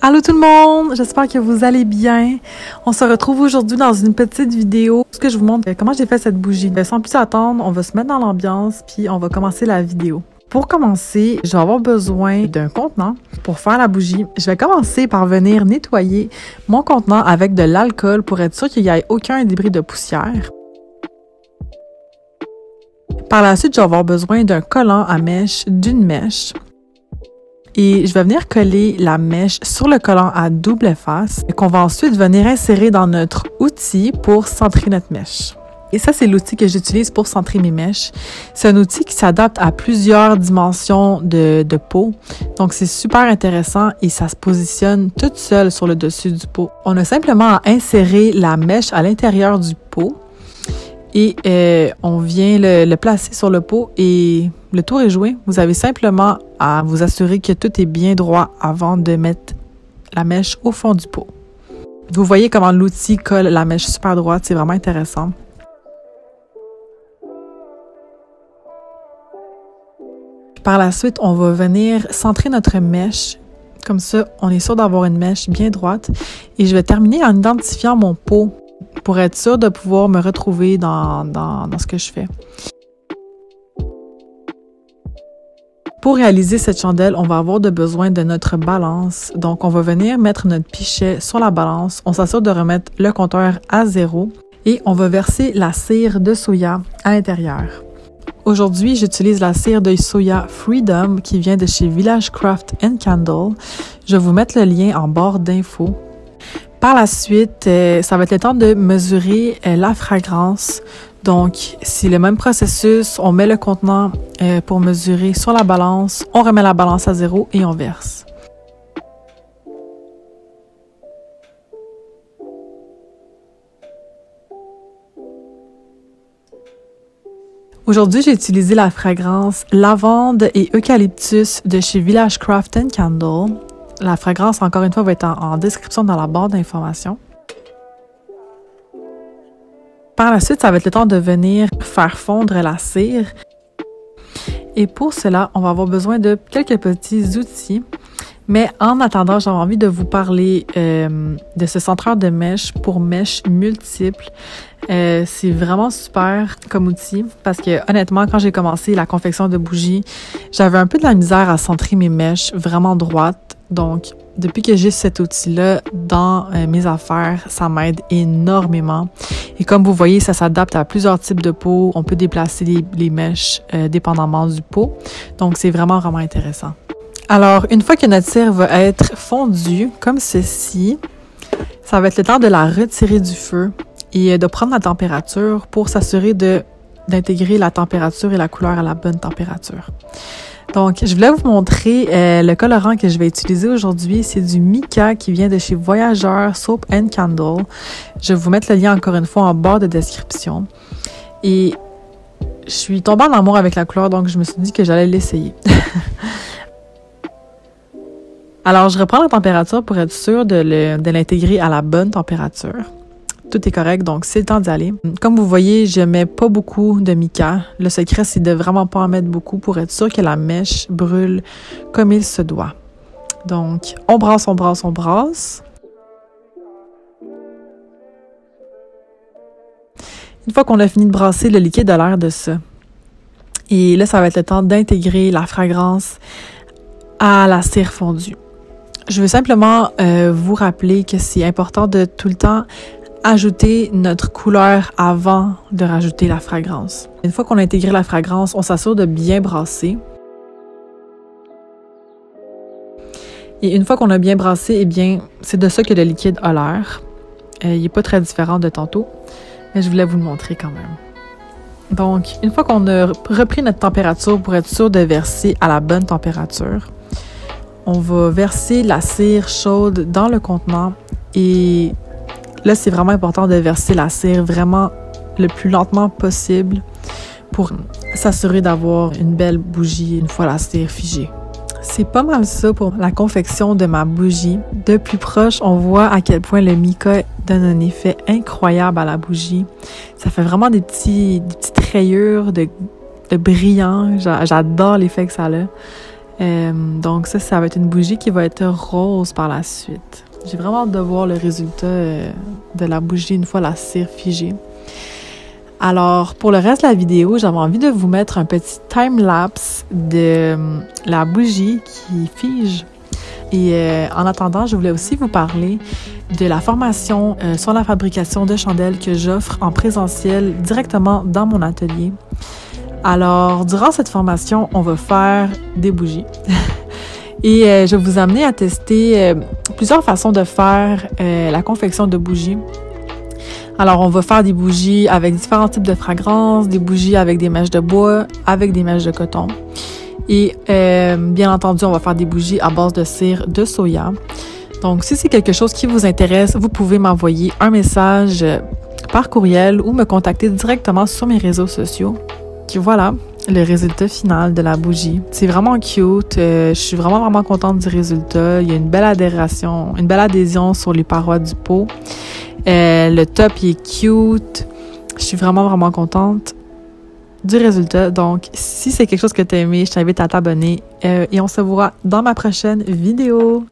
Allô tout le monde, j'espère que vous allez bien. On se retrouve aujourd'hui dans une petite vidéo où je vous montre comment j'ai fait cette bougie. Sans plus attendre, on va se mettre dans l'ambiance puis on va commencer la vidéo. Pour commencer, je vais avoir besoin d'un contenant pour faire la bougie. Je vais commencer par venir nettoyer mon contenant avec de l'alcool pour être sûr qu'il n'y ait aucun débris de poussière. Par la suite, je vais avoir besoin d'un collant à mèche, d'une mèche. Et je vais venir coller la mèche sur le collant à double face qu'on va ensuite venir insérer dans notre outil pour centrer notre mèche. Et ça, c'est l'outil que j'utilise pour centrer mes mèches. C'est un outil qui s'adapte à plusieurs dimensions de peau. Donc, c'est super intéressant et ça se positionne toute seule sur le dessus du pot. On a simplement à insérer la mèche à l'intérieur du pot et on vient le placer sur le pot et le tour est joué. Vous avez simplement à vous assurer que tout est bien droit avant de mettre la mèche au fond du pot. Vous voyez comment l'outil colle la mèche super droite, c'est vraiment intéressant. Par la suite, on va venir centrer notre mèche. Comme ça, on est sûr d'avoir une mèche bien droite. Et je vais terminer en identifiant mon pot pour être sûr de pouvoir me retrouver dans ce que je fais. Pour réaliser cette chandelle, on va avoir besoin de notre balance. Donc, on va venir mettre notre pichet sur la balance. On s'assure de remettre le compteur à 0 et on va verser la cire de soya à l'intérieur. Aujourd'hui, j'utilise la cire de soya Freedom qui vient de chez Village Craft & Candle. Je vais vous mettre le lien en barre d'infos. Par la suite, ça va être le temps de mesurer la fragrance. Donc, c'est le même processus. On met le contenant pour mesurer sur la balance. On remet la balance à 0 et on verse. Aujourd'hui, j'ai utilisé la fragrance lavande et eucalyptus de chez Village Craft & Candle. La fragrance, encore une fois, va être en description dans la barre d'informations. Par la suite, ça va être le temps de venir faire fondre la cire. Et pour cela, on va avoir besoin de quelques petits outils. Mais en attendant, j'avais envie de vous parler de ce centreur de mèche pour mèches multiples. C'est vraiment super comme outil parce que honnêtement, quand j'ai commencé la confection de bougies, j'avais un peu de la misère à centrer mes mèches vraiment droites. Donc, depuis que j'ai cet outil-là dans mes affaires, ça m'aide énormément. Et comme vous voyez, ça s'adapte à plusieurs types de peau. On peut déplacer les mèches dépendamment du pot. Donc, c'est vraiment, vraiment intéressant. Alors, une fois que notre cire va être fondue, comme ceci, ça va être le temps de la retirer du feu et de prendre la température pour s'assurer d'intégrer la température et la couleur à la bonne température. Donc, je voulais vous montrer le colorant que je vais utiliser aujourd'hui. C'est du Mica qui vient de chez Voyageur Soap & Candle. Je vais vous mettre le lien encore une fois en barre de description. Et je suis tombée en amour avec la couleur, donc je me suis dit que j'allais l'essayer. Alors, je reprends la température pour être sûre de l'intégrer à la bonne température. Tout est correct, donc c'est le temps d'y aller. Comme vous voyez, je mets pas beaucoup de mica. Le secret, c'est de vraiment pas en mettre beaucoup pour être sûr que la mèche brûle comme il se doit. Donc, on brasse, on brasse, on brasse. Une fois qu'on a fini de brasser, le liquide a l'air de ça. Et là, ça va être le temps d'intégrer la fragrance à la cire fondue. Je veux simplement vous rappeler que c'est important de tout le temps ajouter notre couleur avant de rajouter la fragrance. Une fois qu'on a intégré la fragrance, on s'assure de bien brasser. Et une fois qu'on a bien brassé, eh bien, c'est de ça que le liquide a l'air. Il n'est pas très différent de tantôt, mais je voulais vous le montrer quand même. Donc, une fois qu'on a repris notre température pour être sûr de verser à la bonne température, on va verser la cire chaude dans le contenant et là, c'est vraiment important de verser la cire vraiment le plus lentement possible pour s'assurer d'avoir une belle bougie une fois la cire figée. C'est pas mal ça pour la confection de ma bougie. De plus proche, on voit à quel point le mica donne un effet incroyable à la bougie. Ça fait vraiment des petites rayures de brillant. J'adore l'effet que ça a. Donc ça va être une bougie qui va être rose par la suite. J'ai vraiment hâte de voir le résultat de la bougie une fois la cire figée. Alors, pour le reste de la vidéo, j'avais envie de vous mettre un petit time-lapse de la bougie qui fige. Et en attendant, je voulais aussi vous parler de la formation sur la fabrication de chandelles que j'offre en présentiel directement dans mon atelier. Alors, durant cette formation, on va faire des bougies. Et je vais vous amener à tester plusieurs façons de faire la confection de bougies. Alors, on va faire des bougies avec différents types de fragrances, des bougies avec des mèches de bois, avec des mèches de coton. Et bien entendu, on va faire des bougies à base de cire de soya. Donc, si c'est quelque chose qui vous intéresse, vous pouvez m'envoyer un message par courriel ou me contacter directement sur mes réseaux sociaux. Et voilà, le résultat final de la bougie. C'est vraiment cute. Je suis vraiment contente du résultat. Il y a une belle adhésion sur les parois du pot. Le top, il est cute. Je suis vraiment contente du résultat. Donc, si c'est quelque chose que tu as aimé, je t'invite à t'abonner et on se voit dans ma prochaine vidéo.